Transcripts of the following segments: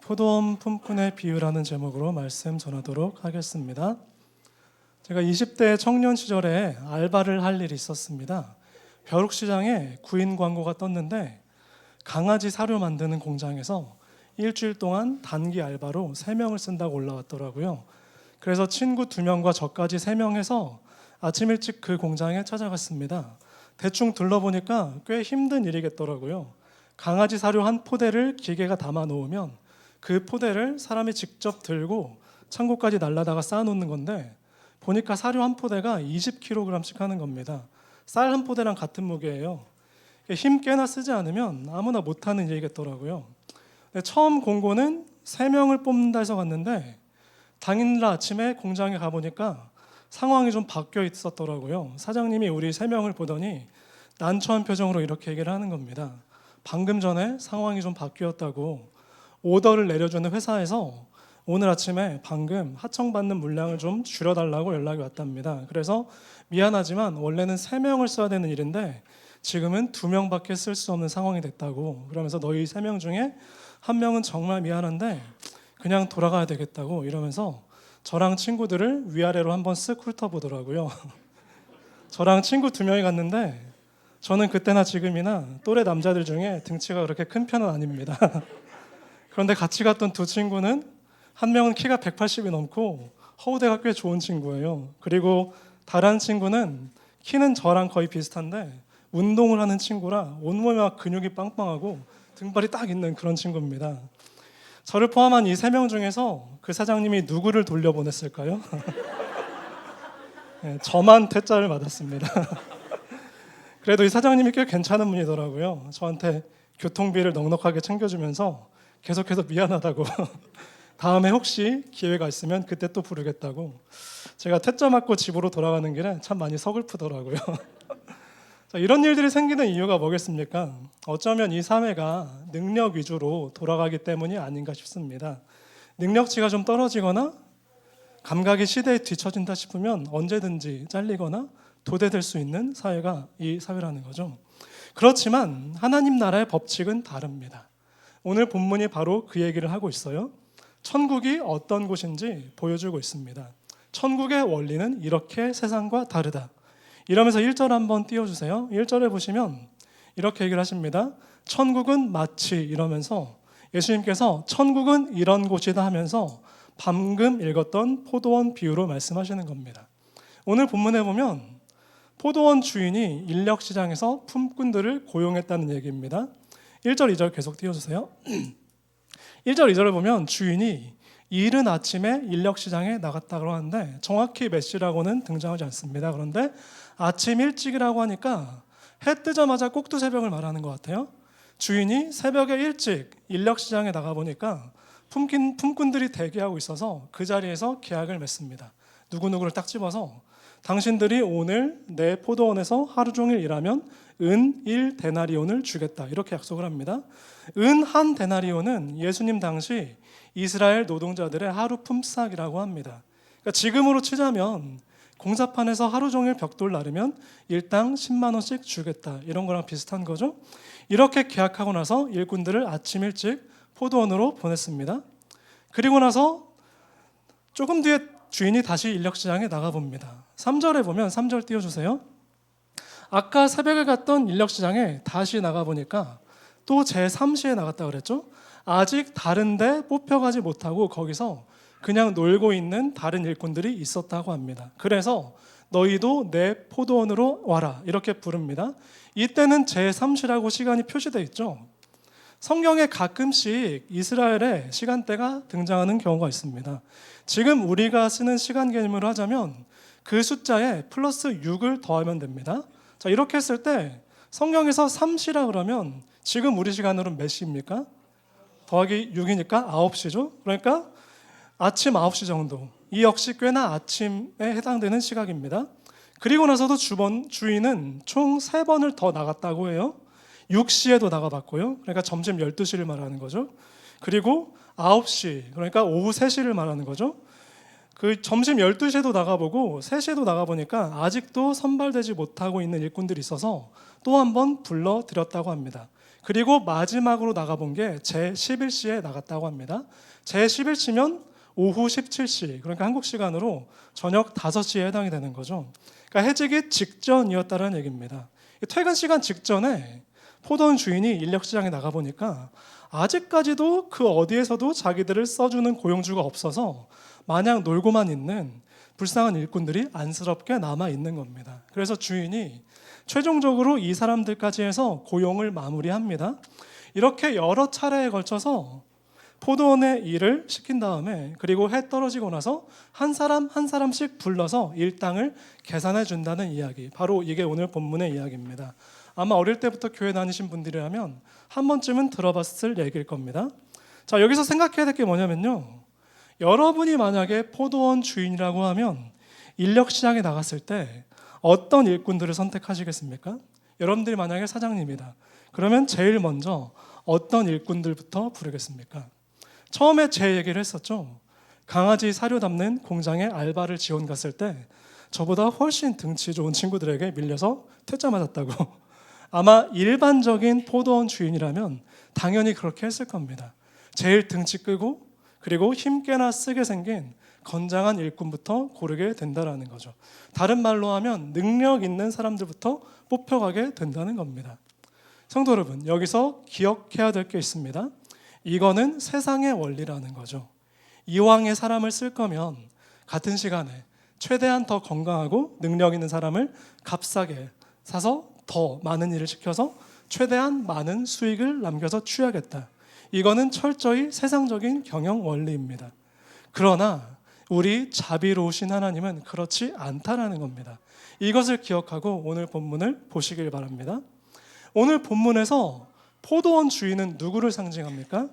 포도원 품꾼의 비유라는 제목으로 말씀 전하도록 하겠습니다. 제가 20대 청년 시절에 알바를 할 일이 있었습니다. 벼룩시장에 구인 광고가 떴는데 강아지 사료 만드는 공장에서 일주일 동안 단기 알바로 3명을 쓴다고 올라왔더라고요. 그래서 친구 2명과 저까지 3명 해서 아침 일찍 그 공장에 찾아갔습니다. 대충 둘러보니까 꽤 힘든 일이겠더라고요. 강아지 사료 한 포대를 기계가 담아 놓으면 그 포대를 사람이 직접 들고 창고까지 날라다가 쌓아놓는 건데 보니까 사료 한 포대가 20kg씩 하는 겁니다. 쌀 한 포대랑 같은 무게예요. 힘 꽤나 쓰지 않으면 아무나 못하는 일이겠더라고요. 처음 공고는 3명을 뽑는다 해서 갔는데 당일날 아침에 공장에 가보니까 상황이 좀 바뀌어 있었더라고요. 사장님이 우리 3명을 보더니 난처한 표정으로 이렇게 얘기를 하는 겁니다. 방금 전에 상황이 좀 바뀌었다고 오더를 내려주는 회사에서 오늘 아침에 방금 하청받는 물량을 좀 줄여달라고 연락이 왔답니다. 그래서 미안하지만 원래는 3명을 써야 되는 일인데 지금은 2명밖에 쓸 수 없는 상황이 됐다고. 그러면서 너희 3명 중에 1명은 정말 미안한데 그냥 돌아가야 되겠다고 이러면서 저랑 친구들을 위아래로 한번 쓱 훑어보더라고요. 저랑 친구 2명이 갔는데 저는 그때나 지금이나 또래 남자들 중에 등치가 그렇게 큰 편은 아닙니다. 그런데 같이 갔던 2 친구는 한 명은 키가 180이 넘고 허우대가 꽤 좋은 친구예요. 그리고 다른 친구는 키는 저랑 거의 비슷한데 운동을 하는 친구라 온몸에 막 근육이 빵빵하고 등발이 딱 있는 그런 친구입니다. 저를 포함한 이 3명 중에서 그 사장님이 누구를 돌려보냈을까요? 네, 저만 퇴짜를 맞았습니다. 그래도 이 사장님이 꽤 괜찮은 분이더라고요. 저한테 교통비를 넉넉하게 챙겨주면서 계속해서 미안하다고 다음에 혹시 기회가 있으면 그때 또 부르겠다고. 제가 퇴짜 맞고 집으로 돌아가는 길에 참 많이 서글프더라고요. 자, 이런 일들이 생기는 이유가 뭐겠습니까? 어쩌면 이 사회가 능력 위주로 돌아가기 때문이 아닌가 싶습니다. 능력치가 좀 떨어지거나 감각이 시대에 뒤처진다 싶으면 언제든지 잘리거나 도태될 수 있는 사회가 이 사회라는 거죠. 그렇지만 하나님 나라의 법칙은 다릅니다. 오늘 본문이 바로 그 얘기를 하고 있어요. 천국이 어떤 곳인지 보여주고 있습니다. 천국의 원리는 이렇게 세상과 다르다. 이러면서 1절 한번 띄워주세요. 1절에 보시면 이렇게 얘기를 하십니다. 천국은 마치 이러면서 예수님께서 천국은 이런 곳이다 하면서 방금 읽었던 포도원 비유로 말씀하시는 겁니다. 오늘 본문에 보면 포도원 주인이 인력시장에서 품꾼들을 고용했다는 얘기입니다. 1절, 2절 계속 띄워주세요. 1절, 2절을 보면 주인이 이른 아침에 인력시장에 나갔다고 하는데 정확히 몇 시라고는 등장하지 않습니다. 그런데 아침 일찍이라고 하니까 해 뜨자마자 꼭두새벽을 말하는 것 같아요. 주인이 새벽에 일찍 인력시장에 나가보니까 품꾼들이 대기하고 있어서 그 자리에서 계약을 맺습니다. 누구누구를 딱 집어서 당신들이 오늘 내 포도원에서 하루 종일 일하면 은 1데나리온을 주겠다. 이렇게 약속을 합니다. 은 1데나리온은 예수님 당시 이스라엘 노동자들의 하루 품삯이라고 합니다. 그러니까 지금으로 치자면 공사판에서 하루 종일 벽돌 나르면 일당 10만 원씩 주겠다. 이런 거랑 비슷한 거죠. 이렇게 계약하고 나서 일꾼들을 아침 일찍 포도원으로 보냈습니다. 그리고 나서 조금 뒤에 주인이 다시 인력시장에 나가봅니다. 3절에 보면 3절 띄워주세요. 아까 새벽에 갔던 인력시장에 다시 나가보니까 또 제3시에 나갔다 그랬죠. 아직 다른데 뽑혀가지 못하고 거기서 그냥 놀고 있는 다른 일꾼들이 있었다고 합니다. 그래서 너희도 내 포도원으로 와라 이렇게 부릅니다. 이때는 제3시라고 시간이 표시되어 있죠. 성경에 가끔씩 이스라엘의 시간대가 등장하는 경우가 있습니다. 지금 우리가 쓰는 시간 개념으로 하자면 그 숫자에 플러스 6을 더하면 됩니다. 자, 이렇게 했을 때 성경에서 3시라 그러면 지금 우리 시간으로 몇 시입니까? 더하기 6이니까 9시죠. 그러니까 아침 9시 정도. 이 역시 꽤나 아침에 해당되는 시각입니다. 그리고 나서도 주인은 총 3번을 더 나갔다고 해요. 6시에도 나가봤고요. 그러니까 점심 12시를 말하는 거죠. 그리고 9시, 그러니까 오후 3시를 말하는 거죠. 그 점심 12시에도 나가보고 3시에도 나가보니까 아직도 선발되지 못하고 있는 일꾼들이 있어서 또 한 번 불러들였다고 합니다. 그리고 마지막으로 나가본 게 제11시에 나갔다고 합니다. 제11시면 오후 17시, 그러니까 한국 시간으로 저녁 5시에 해당이 되는 거죠. 그러니까 해지기 직전이었다는 얘기입니다. 퇴근 시간 직전에 포도원 주인이 인력시장에 나가보니까 아직까지도 그 어디에서도 자기들을 써주는 고용주가 없어서 마냥 놀고만 있는 불쌍한 일꾼들이 안쓰럽게 남아있는 겁니다. 그래서 주인이 최종적으로 이 사람들까지 해서 고용을 마무리합니다. 이렇게 여러 차례에 걸쳐서 포도원의 일을 시킨 다음에 그리고 해 떨어지고 나서 한 사람 한 사람씩 불러서 일당을 계산해 준다는 이야기, 바로 이게 오늘 본문의 이야기입니다. 아마 어릴 때부터 교회 다니신 분들이라면 한 번쯤은 들어봤을 얘기일 겁니다. 자, 여기서 생각해야 될 게 뭐냐면요, 여러분이 만약에 포도원 주인이라고 하면 인력시장에 나갔을 때 어떤 일꾼들을 선택하시겠습니까? 여러분들이 만약에 사장님이다, 그러면 제일 먼저 어떤 일꾼들부터 부르겠습니까? 처음에 제 얘기를 했었죠. 강아지 사료 담는 공장에 알바를 지원 갔을 때 저보다 훨씬 등치 좋은 친구들에게 밀려서 퇴짜 맞았다고. 아마 일반적인 포도원 주인이라면 당연히 그렇게 했을 겁니다. 제일 등치 크고 그리고 힘께나 쓰게 생긴 건장한 일꾼부터 고르게 된다는 거죠. 다른 말로 하면 능력 있는 사람들부터 뽑혀가게 된다는 겁니다. 성도 여러분, 여기서 기억해야 될 게 있습니다. 이거는 세상의 원리라는 거죠. 이왕에 사람을 쓸 거면 같은 시간에 최대한 더 건강하고 능력 있는 사람을 값싸게 사서 더 많은 일을 시켜서 최대한 많은 수익을 남겨서 취하겠다. 이거는 철저히 세상적인 경영 원리입니다. 그러나 우리 자비로우신 하나님은 그렇지 않다라는 겁니다. 이것을 기억하고 오늘 본문을 보시길 바랍니다. 오늘 본문에서 포도원 주인은 누구를 상징합니까?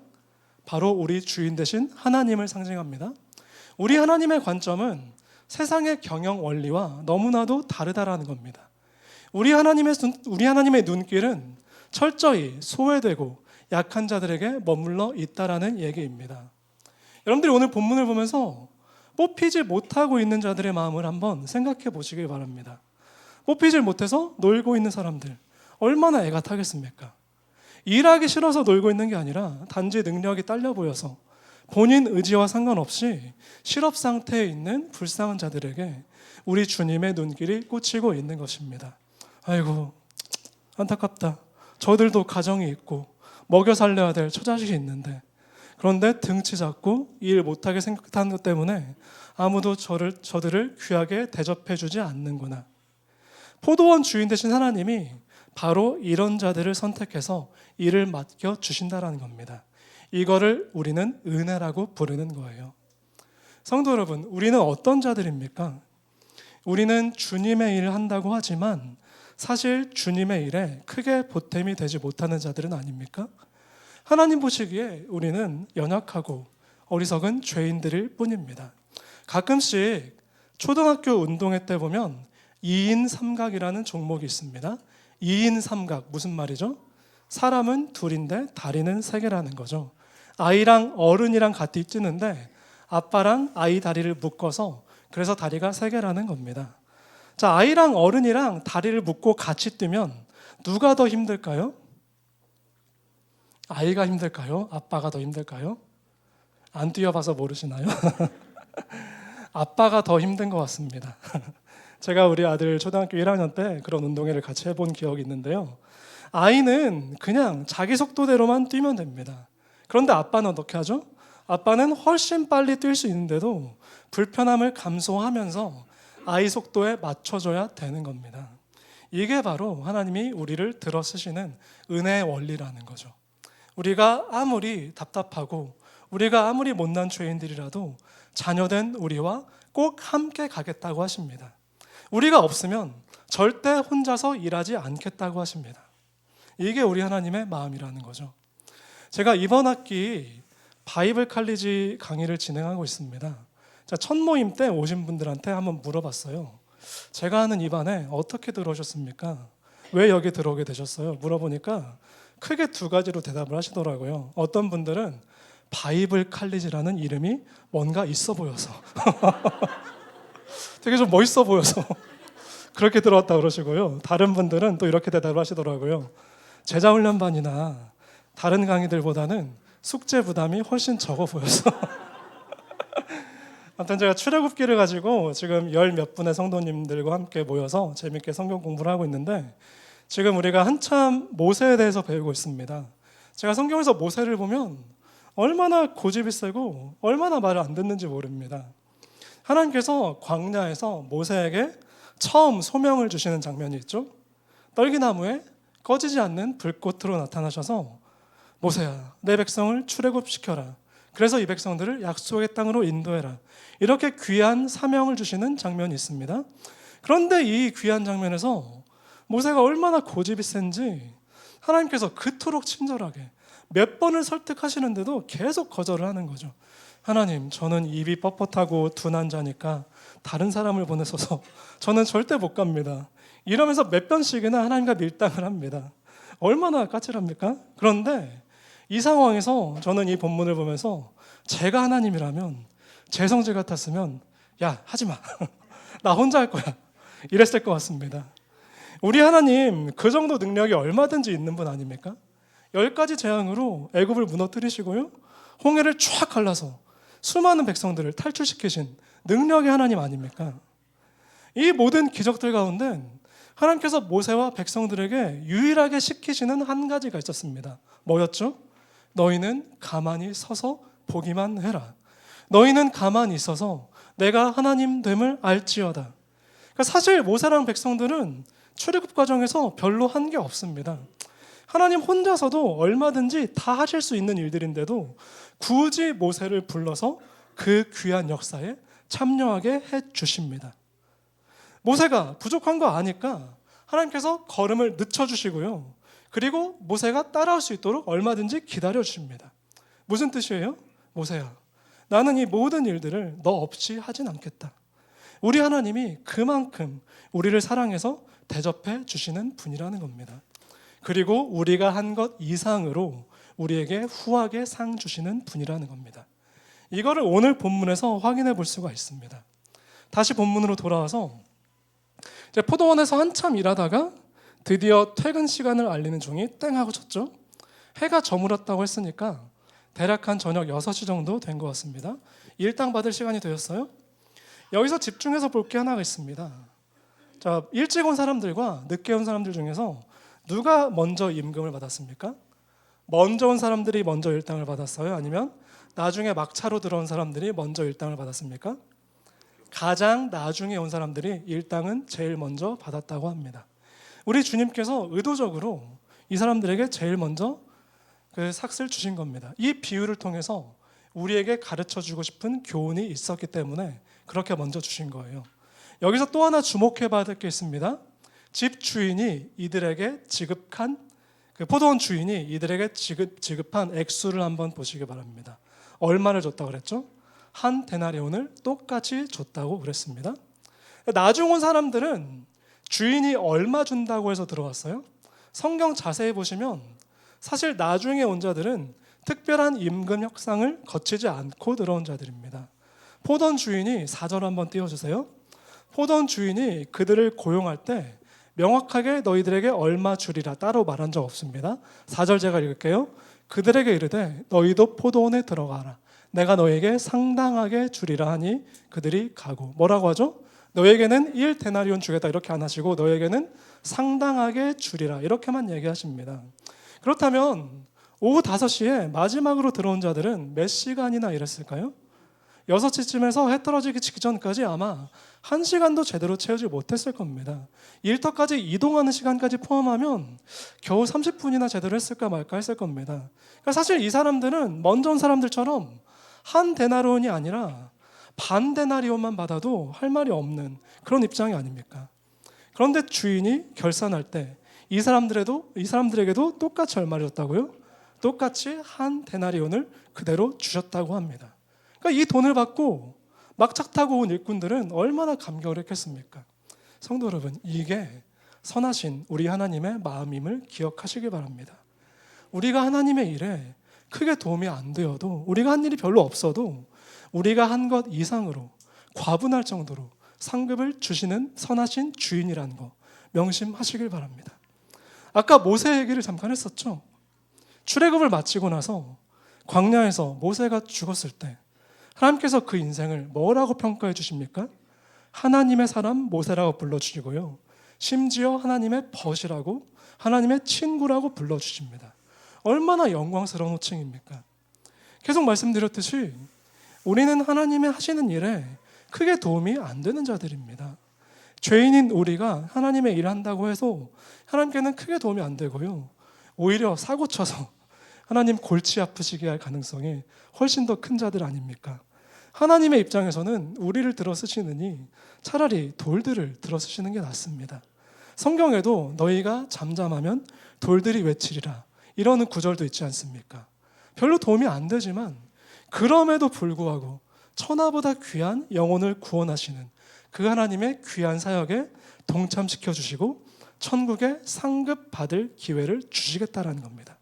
바로 우리 주인 되신 하나님을 상징합니다. 우리 하나님의 관점은 세상의 경영 원리와 너무나도 다르다라는 겁니다. 우리 하나님의 눈길은 철저히 소외되고 약한 자들에게 머물러 있다라는 얘기입니다. 여러분들이 오늘 본문을 보면서 뽑히지 못하고 있는 자들의 마음을 한번 생각해 보시길 바랍니다. 뽑히질 못해서 놀고 있는 사람들, 얼마나 애가 타겠습니까? 일하기 싫어서 놀고 있는 게 아니라 단지 능력이 딸려 보여서 본인 의지와 상관없이 실업 상태에 있는 불쌍한 자들에게 우리 주님의 눈길이 꽂히고 있는 것입니다. 아이고, 안타깝다. 저들도 가정이 있고 먹여 살려야 될 처자식이 있는데, 그런데 등치 작고 일 못하게 생각하는 것 때문에 아무도 저들을 귀하게 대접해 주지 않는구나. 포도원 주인 되신 하나님이 바로 이런 자들을 선택해서 일을 맡겨 주신다라는 겁니다. 이거를 우리는 은혜라고 부르는 거예요. 성도 여러분, 우리는 어떤 자들입니까? 우리는 주님의 일을 한다고 하지만 사실 주님의 일에 크게 보탬이 되지 못하는 자들은 아닙니까? 하나님 보시기에 우리는 연약하고 어리석은 죄인들일 뿐입니다. 가끔씩 초등학교 운동회 때 보면 2인 삼각이라는 종목이 있습니다. 2인 삼각, 무슨 말이죠? 사람은 둘인데 다리는 세 개라는 거죠. 아이랑 어른이랑 같이 뛰는데 아빠랑 아이 다리를 묶어서 그래서 다리가 세 개라는 겁니다. 자, 아이랑 어른이랑 다리를 묶고 같이 뛰면 누가 더 힘들까요? 아이가 힘들까요? 아빠가 더 힘들까요? 안 뛰어봐서 모르시나요? 아빠가 더 힘든 것 같습니다. 제가 우리 아들 초등학교 1학년 때 그런 운동회를 같이 해본 기억이 있는데요. 아이는 그냥 자기 속도대로만 뛰면 됩니다. 그런데 아빠는 어떻게 하죠? 아빠는 훨씬 빨리 뛸 수 있는데도 불편함을 감수하면서 아이 속도에 맞춰줘야 되는 겁니다. 이게 바로 하나님이 우리를 들어 쓰시는 은혜의 원리라는 거죠. 우리가 아무리 답답하고 우리가 아무리 못난 죄인들이라도 자녀된 우리와 꼭 함께 가겠다고 하십니다. 우리가 없으면 절대 혼자서 일하지 않겠다고 하십니다. 이게 우리 하나님의 마음이라는 거죠. 제가 이번 학기 바이블 칼리지 강의를 진행하고 있습니다. 첫 모임 때 오신 분들한테 한번 물어봤어요. 제가 하는 이 반에 어떻게 들어오셨습니까? 왜 여기 들어오게 되셨어요? 물어보니까 크게 두 가지로 대답을 하시더라고요. 어떤 분들은 바이블 칼리지라는 이름이 뭔가 있어 보여서 되게 좀 멋있어 보여서 그렇게 들어왔다 그러시고요. 다른 분들은 또 이렇게 대답을 하시더라고요. 제자훈련반이나 다른 강의들보다는 숙제 부담이 훨씬 적어 보여서 아무튼 제가 출애굽기를 가지고 지금 열 몇 분의 성도님들과 함께 모여서 재밌게 성경 공부를 하고 있는데, 지금 우리가 한참 모세에 대해서 배우고 있습니다. 제가 성경에서 모세를 보면 얼마나 고집이 세고 얼마나 말을 안 듣는지 모릅니다. 하나님께서 광야에서 모세에게 처음 소명을 주시는 장면이 있죠. 떨기나무에 꺼지지 않는 불꽃으로 나타나셔서 모세야, 내 백성을 출애굽시켜라. 그래서 이 백성들을 약속의 땅으로 인도해라. 이렇게 귀한 사명을 주시는 장면이 있습니다. 그런데 이 귀한 장면에서 모세가 얼마나 고집이 센지 하나님께서 그토록 친절하게 몇 번을 설득하시는데도 계속 거절을 하는 거죠. 하나님, 저는 입이 뻣뻣하고 둔한 자니까 다른 사람을 보내셔서 저는 절대 못 갑니다. 이러면서 몇 번씩이나 하나님과 밀당을 합니다. 얼마나 까칠합니까? 그런데 이 상황에서 저는 이 본문을 보면서 제가 하나님이라면, 제 성질 같았으면 야, 하지 마. 나 혼자 할 거야. 이랬을 것 같습니다. 우리 하나님 그 정도 능력이 얼마든지 있는 분 아닙니까? 10가지 재앙으로 애굽을 무너뜨리시고요, 홍해를 쫙 갈라서 수많은 백성들을 탈출시키신 능력의 하나님 아닙니까? 이 모든 기적들 가운데 하나님께서 모세와 백성들에게 유일하게 시키시는 한 가지가 있었습니다. 뭐였죠? 너희는 가만히 서서 보기만 해라. 너희는 가만히 있어서 내가 하나님 됨을 알지어다. 그러니까 사실 모세랑 백성들은 출애굽 과정에서 별로 한 게 없습니다. 하나님 혼자서도 얼마든지 다 하실 수 있는 일들인데도 굳이 모세를 불러서 그 귀한 역사에 참여하게 해주십니다. 모세가 부족한 거 아니까 하나님께서 걸음을 늦춰주시고요, 그리고 모세가 따라올 수 있도록 얼마든지 기다려주십니다. 무슨 뜻이에요? 모세야, 나는 이 모든 일들을 너 없이 하진 않겠다. 우리 하나님이 그만큼 우리를 사랑해서 대접해 주시는 분이라는 겁니다. 그리고 우리가 한 것 이상으로 우리에게 후하게 상 주시는 분이라는 겁니다. 이거를 오늘 본문에서 확인해 볼 수가 있습니다. 다시 본문으로 돌아와서 이제 포도원에서 한참 일하다가 드디어 퇴근 시간을 알리는 종이 땡 하고 쳤죠. 해가 저물었다고 했으니까 대략 한 저녁 6시 정도 된 것 같습니다. 일당 받을 시간이 되었어요. 여기서 집중해서 볼 게 하나가 있습니다. 자, 일찍 온 사람들과 늦게 온 사람들 중에서 누가 먼저 임금을 받았습니까? 먼저 온 사람들이 먼저 일당을 받았어요? 아니면 나중에 막차로 들어온 사람들이 먼저 일당을 받았습니까? 가장 나중에 온 사람들이 일당은 제일 먼저 받았다고 합니다. 우리 주님께서 의도적으로 이 사람들에게 제일 먼저 그 삭스를 주신 겁니다. 이 비유를 통해서 우리에게 가르쳐주고 싶은 교훈이 있었기 때문에 그렇게 먼저 주신 거예요. 여기서 또 하나 주목해 봐야 될 게 있습니다. 집 주인이 이들에게 지급한, 그 포도원 주인이 이들에게 지급한 액수를 한번 보시기 바랍니다. 얼마를 줬다고 그랬죠? 한 데나리온을 똑같이 줬다고 그랬습니다. 나중 온 사람들은 주인이 얼마 준다고 해서 들어왔어요? 성경 자세히 보시면 사실 나중에 온 자들은 특별한 임금 협상을 거치지 않고 들어온 자들입니다. 포도원 주인이 4절 한번 띄워주세요. 포도원 주인이 그들을 고용할 때 명확하게 너희들에게 얼마 주리라 따로 말한 적 없습니다. 4절 제가 읽을게요. 그들에게 이르되 너희도 포도원에 들어가라. 내가 너에게 상당하게 주리라 하니 그들이 가고. 뭐라고 하죠? 너에게는 1데나리온 주겠다 이렇게 안 하시고 너에게는 상당하게 주리라 이렇게만 얘기하십니다. 그렇다면 오후 5시에 마지막으로 들어온 자들은 몇 시간이나 일했을까요? 6시쯤에서 해 떨어지기 직전까지 아마 1시간도 제대로 채우지 못했을 겁니다. 일터까지 이동하는 시간까지 포함하면 겨우 30분이나 제대로 했을까 말까 했을 겁니다. 그러니까 사실 이 사람들은 먼저 온 사람들처럼 한 데나리온이 아니라 반 데나리온만 받아도 할 말이 없는 그런 입장이 아닙니까? 그런데 주인이 결산할 때 이 사람들에게도 똑같이 얼마를 줬다고요? 똑같이 한 데나리온을 그대로 주셨다고 합니다. 그러니까 이 돈을 받고 막차 타고 온 일꾼들은 얼마나 감격을 했겠습니까? 성도 여러분, 이게 선하신 우리 하나님의 마음임을 기억하시기 바랍니다. 우리가 하나님의 일에 크게 도움이 안 되어도, 우리가 한 일이 별로 없어도 우리가 한 것 이상으로 과분할 정도로 상급을 주시는 선하신 주인이라는 거 명심하시길 바랍니다. 아까 모세 얘기를 잠깐 했었죠. 출애굽을 마치고 나서 광야에서 모세가 죽었을 때 하나님께서 그 인생을 뭐라고 평가해 주십니까? 하나님의 사람 모세라고 불러주시고요. 심지어 하나님의 벗이라고, 하나님의 친구라고 불러주십니다. 얼마나 영광스러운 호칭입니까? 계속 말씀드렸듯이 우리는 하나님의 하시는 일에 크게 도움이 안 되는 자들입니다. 죄인인 우리가 하나님의 일을 한다고 해서 하나님께는 크게 도움이 안 되고요. 오히려 사고쳐서 하나님 골치 아프시게 할 가능성이 훨씬 더 큰 자들 아닙니까? 하나님의 입장에서는 우리를 들어 쓰시느니 차라리 돌들을 들어 쓰시는 게 낫습니다. 성경에도 너희가 잠잠하면 돌들이 외치리라 이러는 구절도 있지 않습니까? 별로 도움이 안 되지만 그럼에도 불구하고 천하보다 귀한 영혼을 구원하시는 그 하나님의 귀한 사역에 동참시켜 주시고 천국에 상급 받을 기회를 주시겠다라는 겁니다.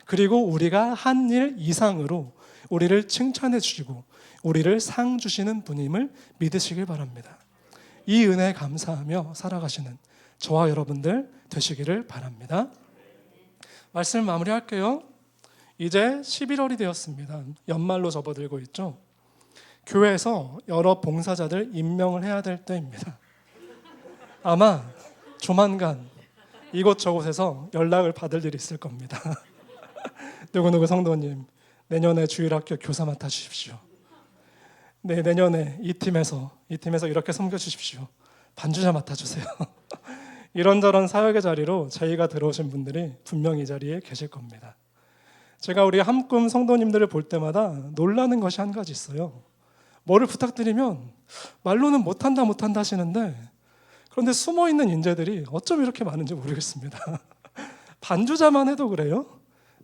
그리고 우리가 한 일 이상으로 우리를 칭찬해 주시고 우리를 상 주시는 분임을 믿으시길 바랍니다. 이 은혜에 감사하며 살아가시는 저와 여러분들 되시기를 바랍니다. 말씀 마무리할게요. 이제 11월이 되었습니다. 연말로 접어들고 있죠. 교회에서 여러 봉사자들 임명을 해야 될 때입니다. 아마 조만간 이곳저곳에서 연락을 받을 일이 있을 겁니다. 누구누구 성도님, 내년에 주일학교 교사 맡아주십시오. 네, 내년에 이 팀에서 이렇게 섬겨주십시오. 반주자 맡아주세요. 이런저런 사역의 자리로 저희가 들어오신 분들이 분명히 이 자리에 계실 겁니다. 제가 우리 함꿈 성도님들을 볼 때마다 놀라는 것이 한 가지 있어요. 뭐를 부탁드리면 말로는 못한다 하시는데 그런데 숨어있는 인재들이 어쩜 이렇게 많은지 모르겠습니다. 반주자만 해도 그래요.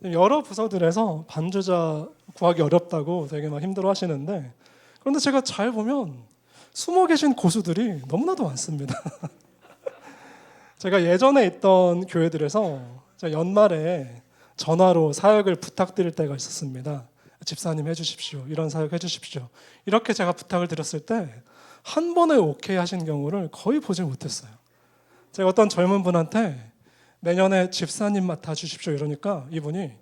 여러 부서들에서 반주자 구하기 어렵다고 되게 막 힘들어 하시는데 그런데 제가 잘 보면 숨어 계신 고수들이 너무나도 많습니다. 제가 예전에 있던 교회들에서 연말에 전화로 사역을 부탁드릴 때가 있었습니다. 집사님 해주십시오. 이런 사역 해주십시오. 이렇게 제가 부탁을 드렸을 때 한 번에 오케이 하신 경우를 거의 보지 못했어요. 제가 어떤 젊은 분한테 내년에 집사님 맡아주십시오 이러니까 이분이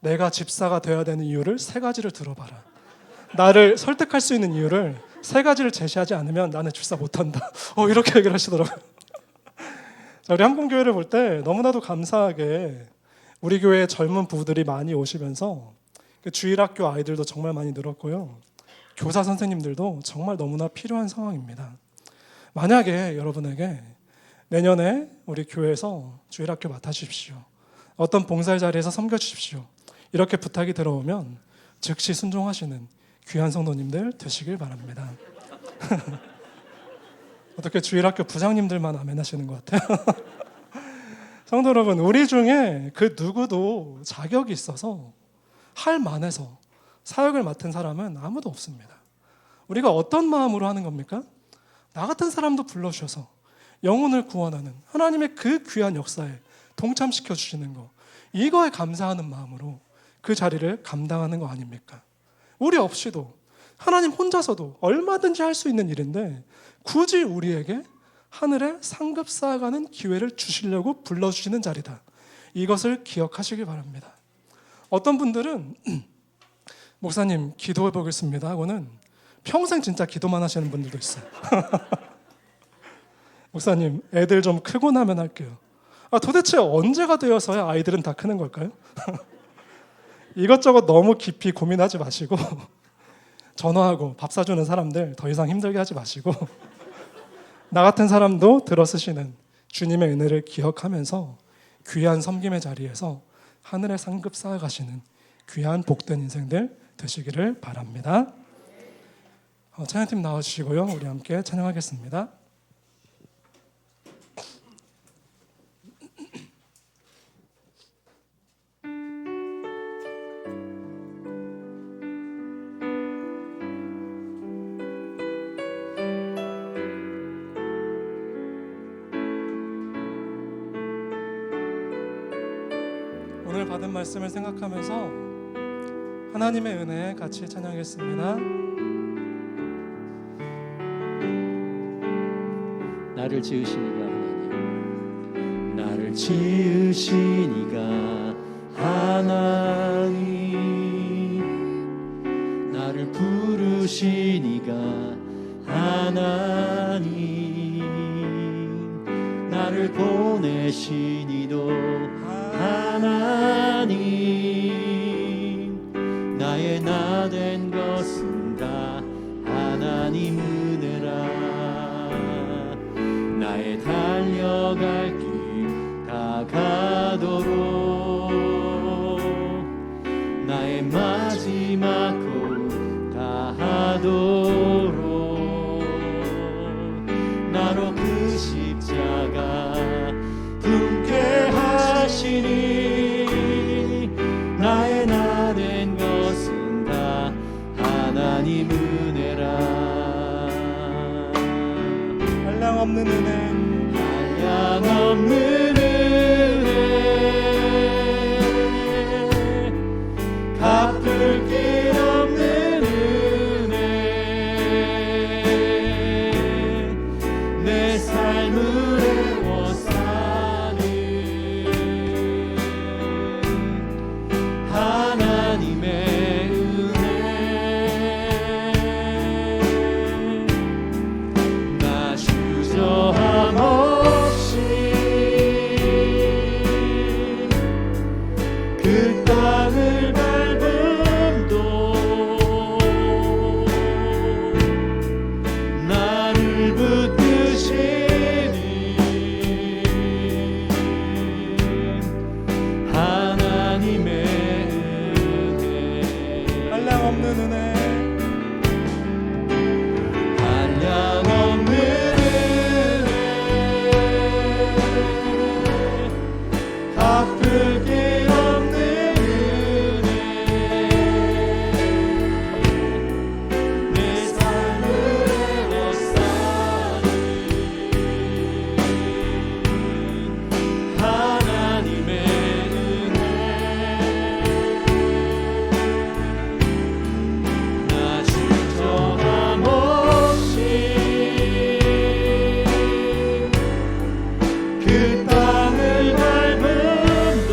내가 집사가 되어야 되는 이유를 3가지를 들어봐라. 나를 설득할 수 있는 이유를 3가지를 제시하지 않으면 나는 집사 못한다. 이렇게 얘기를 하시더라고요. 자, 우리 한국교회를 볼 때 너무나도 감사하게 우리 교회에 젊은 부부들이 많이 오시면서 주일학교 아이들도 정말 많이 늘었고요. 교사 선생님들도 정말 너무나 필요한 상황입니다. 만약에 여러분에게 내년에 우리 교회에서 주일학교 맡아주십시오. 어떤 봉사의 자리에서 섬겨주십시오. 이렇게 부탁이 들어오면 즉시 순종하시는 귀한 성도님들 되시길 바랍니다. 어떻게 주일학교 부장님들만 아멘 하시는 것 같아요. 성도 여러분, 우리 중에 그 누구도 자격이 있어서 할 만해서 사역을 맡은 사람은 아무도 없습니다. 우리가 어떤 마음으로 하는 겁니까? 나 같은 사람도 불러주셔서 영혼을 구원하는 하나님의 그 귀한 역사에 동참시켜 주시는 거, 이거에 감사하는 마음으로 그 자리를 감당하는 거 아닙니까? 우리 없이도 하나님 혼자서도 얼마든지 할 수 있는 일인데 굳이 우리에게 하늘에 상급 쌓아가는 기회를 주시려고 불러주시는 자리다. 이것을 기억하시길 바랍니다. 어떤 분들은 목사님 기도해 보겠습니다 하고는 평생 진짜 기도만 하시는 분들도 있어요. 목사님 애들 좀 크고 나면 할게요. 도대체 언제가 되어서야 아이들은 다 크는 걸까요? 이것저것 너무 깊이 고민하지 마시고 전화하고 밥 사주는 사람들 더 이상 힘들게 하지 마시고 나 같은 사람도 들어쓰시는 주님의 은혜를 기억하면서 귀한 섬김의 자리에서 하늘의 상급 쌓아가시는 귀한 복된 인생들 되시기를 바랍니다. 찬양팀 나와주시고요. 우리 함께 찬양하겠습니다. 오늘 받은 말씀을 생각하면서 하나님의 은혜 같이 찬양하겠습니다. 나를 지으신 이가 하나님, 나를 나를 지으신 이가 하나님, 나를 부르신 이가 하나님, 나를 보내신 이도 하나님, 나의 나 된 것은 다 하나님 은혜라. 나의 달려갈 길 다가도록, 나의 마지막 고 다하도록, 나로 그 십자가 품게 하시니, 나의 나 된 것은 다 하나님 은혜라. 한량없는 은혜, 한량없는 은혜, 갚을 길 없는 은혜, 내 삶을 애워싸는 하나님의 은혜. 나 주저함 없이 그 땅을 밟음도, 나를 붙드시니 하나님의 은혜. 한량없는 은혜, 한량없는 은혜, 갚을 길 없는 은혜, 내 삶을 애워싸는 하나님의 은혜. 나 주저함 없이 그 땅을 밟음도,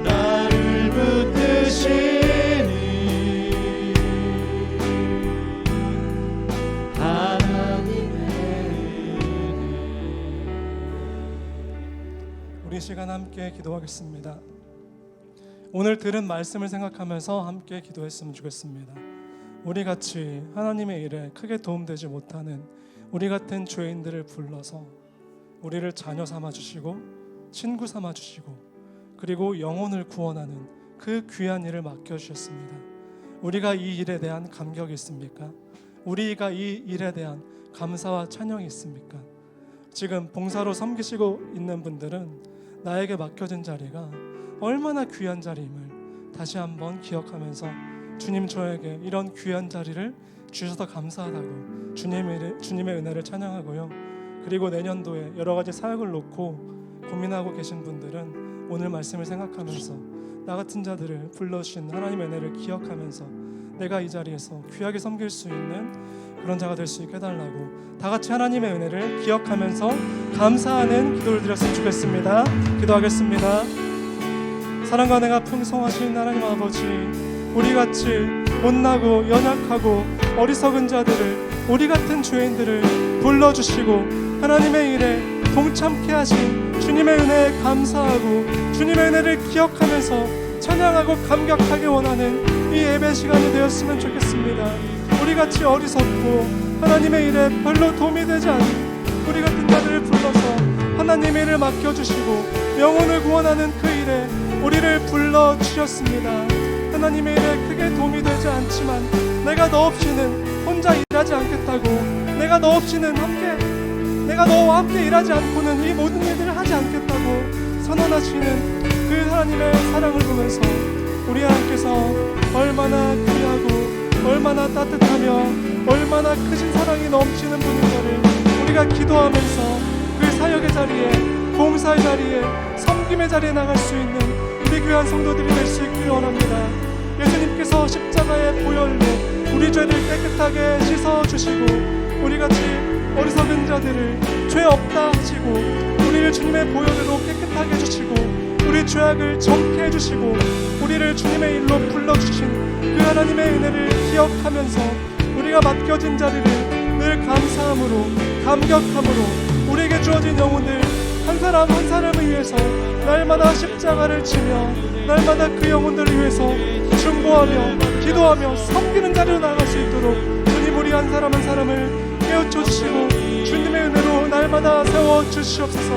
나를 붙드시니 하나님의 은혜. 우리 시간 함께 기도하겠습니다. 오늘 들은 말씀을 생각하면서 함께 기도했으면 좋겠습니다. 우리 같이 하나님의 일에 크게 도움되지 못하는 우리 같은 죄인들을 불러서 우리를 자녀 삼아주시고 친구 삼아주시고 그리고 영혼을 구원하는 그 귀한 일을 맡겨주셨습니다. 우리가 이 일에 대한 감격이 있습니까? 우리가 이 일에 대한 감사와 찬양이 있습니까? 지금 봉사로 섬기시고 있는 분들은 나에게 맡겨진 자리가 얼마나 귀한 자리임을 다시 한번 기억하면서 주님, 저에게 이런 귀한 자리를 주셔서 감사하다고 주님의 은혜를 찬양하고요. 그리고 내년도에 여러 가지 사역을 놓고 고민하고 계신 분들은 오늘 말씀을 생각하면서 나 같은 자들을 불러주신 하나님의 은혜를 기억하면서 내가 이 자리에서 귀하게 섬길 수 있는 그런 자가 될 수 있게 해달라고 다 같이 하나님의 은혜를 기억하면서 감사하는 기도를 드렸으면 좋겠습니다. 기도하겠습니다. 사랑과 은혜가 풍성하신 하나님 아버지, 우리같이 못나고 연약하고 어리석은 자들을, 우리 같은 죄인들을 불러주시고 하나님의 일에 동참케 하신 주님의 은혜에 감사하고 주님의 은혜를 기억하면서 찬양하고 감격하게 원하는 이 예배 시간이 되었으면 좋겠습니다. 우리같이 어리석고 하나님의 일에 별로 도움이 되지 않은 우리 같은 자들을 불러서 하나님의 일을 맡겨주시고 영혼을 구원하는 그 일에 우리를 불러주셨습니다. 하나님의 일에 크게 도움이 되지 않지만 내가 너 없이는 혼자 일하지 않겠다고, 내가 너 없이는 내가 너와 함께 일하지 않고는 이 모든 일들을 하지 않겠다고 선언하시는 그 하나님의 사랑을 보면서 우리 하나님께서 얼마나 귀하고 얼마나 따뜻하며 얼마나 크신 사랑이 넘치는 분인가를 우리가 기도하면서 그 사역의 자리에, 봉사의 자리에, 섬김의 자리에 나갈 수 있는 우리 귀한 성도들이 될 수 있기를 원합니다. 예수님께서 십자가의 보혈로 우리 죄를 깨끗하게 씻어주시고 우리같이 어리석은 자들을 죄 없다 하시고 우리를 주님의 보혈로 깨끗하게 해주시고 우리 죄악을 정케 해주시고 우리를 주님의 일로 불러주신 그 하나님의 은혜를 기억하면서 우리가 맡겨진 자리를 늘 감사함으로 감격함으로 우리에게 주어진 영혼들 한 사람 한 사람을 위해서 날마다 십자가를 지며 날마다 그 영혼들을 위해서 중보하며 기도하며 섬기는 자리로 나아갈 수 있도록 주님 우리 한 사람 한 사람을 깨우쳐 주시고 주님의 은혜로 날마다 세워 주시옵소서.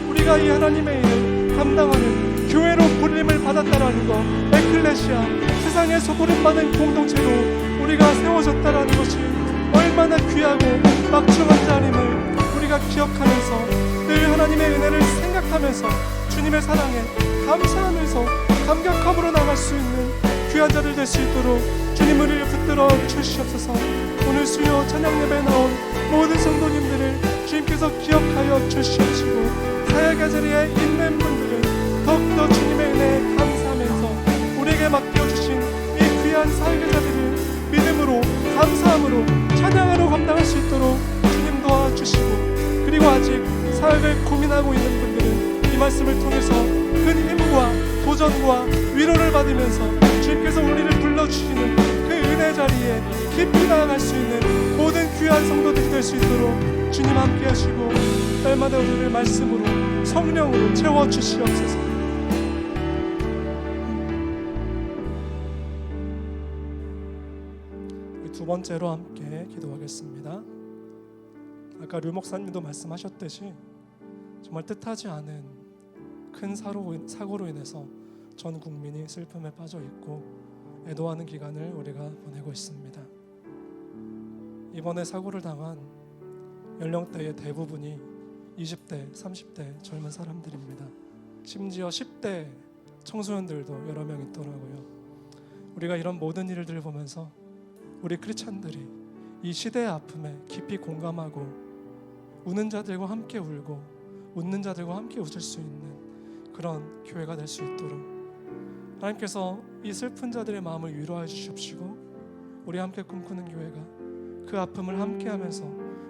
우리가 이 하나님의 일을 감당하는 교회로 불림을 받았다라는 것, 에클레시아 세상에 소그림받은 공동체로 우리가 세워졌다라는 것이 얼마나 귀하고 막중한 자림을 우리가 기억하면서 늘 하나님의 은혜를 생각하면서 주님의 사랑에 감사하면서 감격함으로 나갈 수 있는 귀한 자들 될 수 있도록 주님 우리를 붙들어 주시옵소서. 오늘 수요 찬양 예배에 나온 모든 성도님들을 주님께서 기억하여 주시옵시고 사역의 자리에 있는 분들은 더욱더 주님의 은혜에 감사하면서 우리에게 맡겨주신 이 귀한 사역의 자들을 믿음으로 감사함으로 찬양으로 감당할 수 있도록 주님 도와주시고 그리고 아직 사역을 고민하고 있는 분들은 이 말씀을 통해서 큰 힘과 도전과 위로를 받으면서 주님께서 우리를 불러주시는 그 은혜 자리에 깊이 나아갈 수 있는 모든 귀한 성도들이 될 수 있도록 주님 함께 하시고 날마다 우리를 말씀으로 성령으로 채워주시옵소서. 두 번째로 함께 기도하겠습니다. 아까 류 목사님도 말씀하셨듯이 정말 뜻하지 않은 큰 사고로 인해서 전 국민이 슬픔에 빠져 있고 애도하는 기간을 우리가 보내고 있습니다. 이번에 사고를 당한 연령대의 대부분이 20대, 30대 젊은 사람들입니다. 심지어 10대 청소년들도 여러 명 있더라고요. 우리가 이런 모든 일들을 보면서 우리 크리스찬들이 이 시대의 아픔에 깊이 공감하고 우는 자들과 함께 울고 웃는 자들과 함께 웃을 수 있는 그런 교회가 될 수 있도록 하나님께서 이 슬픈 자들의 마음을 위로해 주십시고 우리 함께 꿈꾸는 교회가 그 아픔을 함께하면서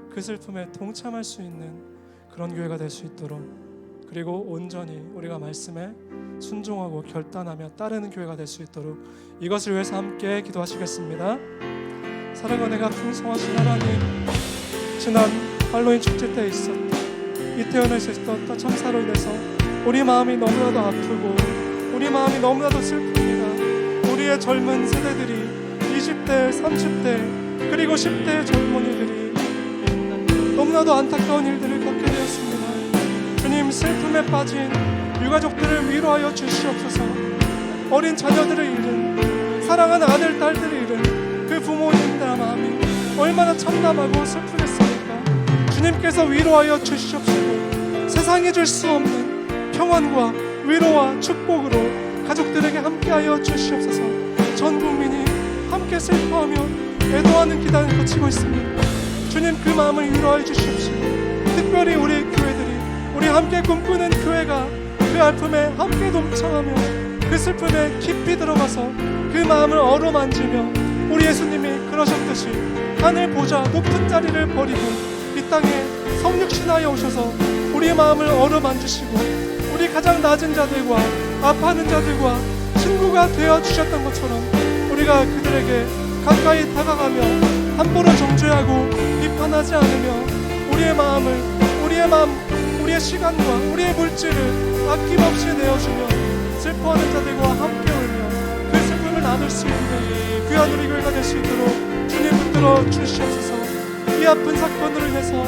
그 슬픔에 동참할 수 있는 그런 교회가 될 수 있도록 그리고 온전히 우리가 말씀에 순종하고 결단하며 따르는 교회가 될 수 있도록 이것을 위해서 함께 기도하시겠습니다. 사랑과 은혜가 풍성하신 하나님, 지난 할로윈 축제 때 있었던 이태원에서 있었던 참사로 인해서 우리 마음이 너무나도 아프고 우리 마음이 너무나도 슬픕니다. 우리의 젊은 세대들이 20대, 30대 그리고 10대 젊은이들이 너무나도 안타까운 일들을 겪게 되었습니다. 주님, 슬픔에 빠진 유가족들을 위로하여 주시옵소서. 어린 자녀들을 잃은 사랑하는 아들, 딸들을 잃은 그 부모님들의 마음이 얼마나 참담하고 슬프겠습니까? 주님께서 위로하여 주시옵시고 세상이 줄 수 없는 평안과 위로와 축복으로 가족들에게 함께하여 주시옵소서. 전 국민이 함께 슬퍼하며 애도하는 기간을 거치고 있습니다. 주님, 그 마음을 위로하여 주시옵시고 특별히 우리 교회들이 우리 함께 꿈꾸는 교회가 그 아픔에 함께 동참하며 그 슬픔에 깊이 들어가서 그 마음을 어루만지며 우리 예수님이 그러셨듯이 하늘 보좌 높은 자리를 버리고 이 땅에 성육신하여 오셔서 우리의 마음을 어루만지시고 우리 가장 낮은 자들과 아파하는 자들과 친구가 되어주셨던 것처럼 우리가 그들에게 가까이 다가가며 함부로 정죄하고 비판하지 않으며 우리의 마음을 우리의 시간과 우리의 물질을 아낌없이 내어주며 슬퍼하는 자들과 함께 울며 그 슬픔을 나눌 수 있는 귀한 우리 교회가 될 수 있도록 주님 붙들어 주시옵소서. 이 아픈 사건으로 인해서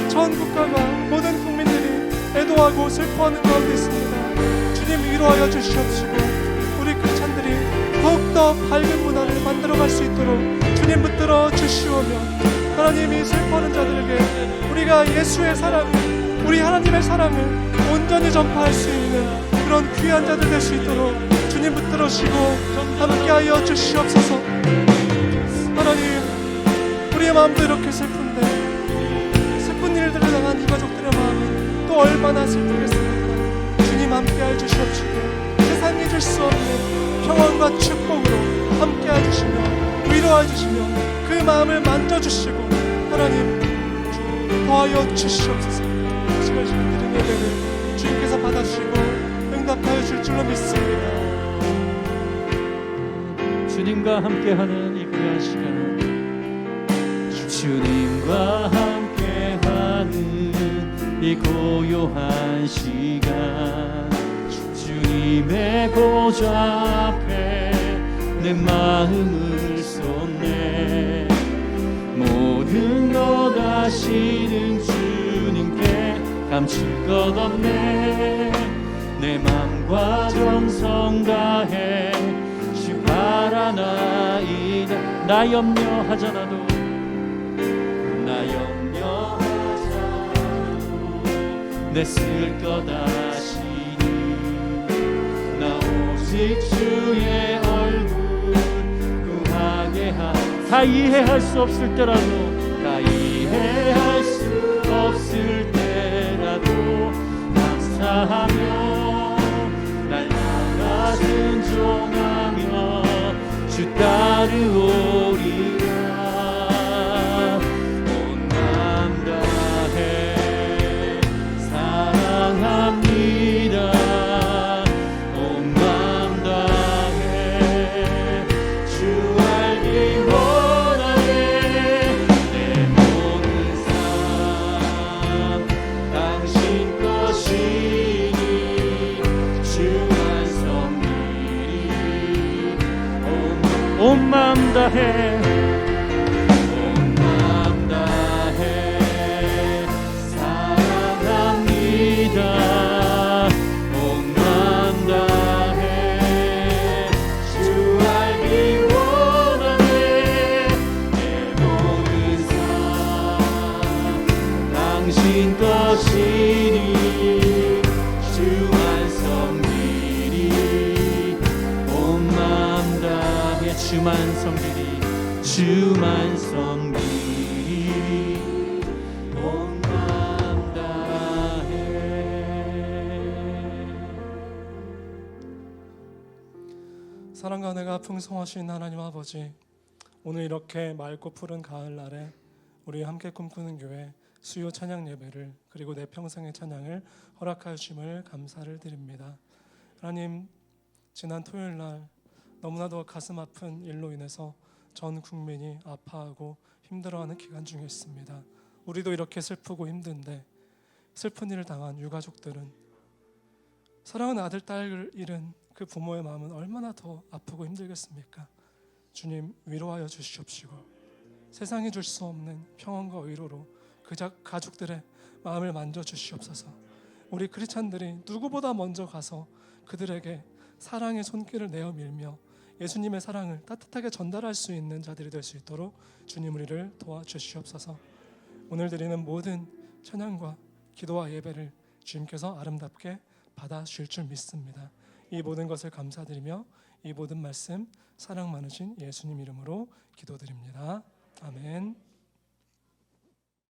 전 국가가 모든 국민들이 애도하고 슬퍼하는 가운데 있습니다. 주님, 위로하여 주시옵시고 우리 크리스찬들이 더욱더 밝은 문화를 만들어갈 수 있도록 주님 붙들어 주시오며 하나님이 슬퍼하는 자들에게 우리가 예수의 사랑을 우리 하나님의 사랑을 온전히 전파할 수 있는 그런 귀한 자들 될 수 있도록 주님 붙들어 주시고 함께하여 주시옵소서. 하나님, 우리의 마음도 이렇게 슬픈데 슬픈 일들을 당한 이 가족들의 마음은 또 얼마나 슬프겠습니까? 주님, 함께하여 주시옵시고 세상이 줄 수 없는 평안과 축복으로 함께하여 주시며 위로하여 주시며 그 마음을 만져주시고 하나님, 더하여 주시옵소서. 시간 드린 예배를 주님께서 받아주시고 응답하여 줄 줄로 믿습니다. 주님과 함께하는 이 귀한 시간, 주님과 함께하는 이 고요한 시간, 주님의 보좌 앞에 내 마음을 쏟네. 모든 것 아시는 주님께 감출 것 없네. 내 맘과 정성 다해 주 바라나이다. 나 염려하잖아도, 나 염려하잖아도 내 쓸 것 아시니. 나 오직 주의 얼굴 구하게 다 이해할 수 없을 때라도, 다 이해할 수 없을 때라도 감사하며 날 나가 순종하며 주 따르오리라. 온 마음 다해 사랑합니다. 온 마음 다해 주 알기 원하네. 내 모든 삶 당신 것이니 주만 섬기리. 온 마음 다해, 온 마음 다해 사랑합니다. 온 마음 다해 주 알기 원하네. 내 모든 삶 당신 것이니 주만 섬기리. 온 마음 다해 주만 섬기리. 주만 섬기리. 온 마음 다해. 사랑과 은혜가 풍성하신 하나님 아버지, 오늘 이렇게 맑고 푸른 가을날에 우리 함께 꿈꾸는 교회 수요 찬양 예배를, 그리고 내 평생의 찬양을 허락하여 주심을 감사를 드립니다. 하나님, 지난 토요일날 너무나도 가슴 아픈 일로 인해서 전 국민이 아파하고 힘들어하는 기간 중에 있습니다. 우리도 이렇게 슬프고 힘든데, 슬픈 일을 당한 유가족들은, 사랑하는 아들, 딸을 잃은 그 부모의 마음은 얼마나 더 아프고 힘들겠습니까? 주님, 위로하여 주시옵시고 세상이 줄 수 없는 평안과 위로로 그 가족들의 마음을 만져주시옵소서. 우리 크리스찬들이 누구보다 먼저 가서 그들에게 사랑의 손길을 내어 밀며 예수님의 사랑을 따뜻하게 전달할 수 있는 자들이 될 수 있도록 주님 우리를 도와주시옵소서. 오늘 드리는 모든 찬양과 기도와 예배를 주님께서 아름답게 받아주실 줄 믿습니다. 이 모든 것을 감사드리며 이 모든 말씀 사랑 많으신 예수님 이름으로 기도드립니다. 아멘.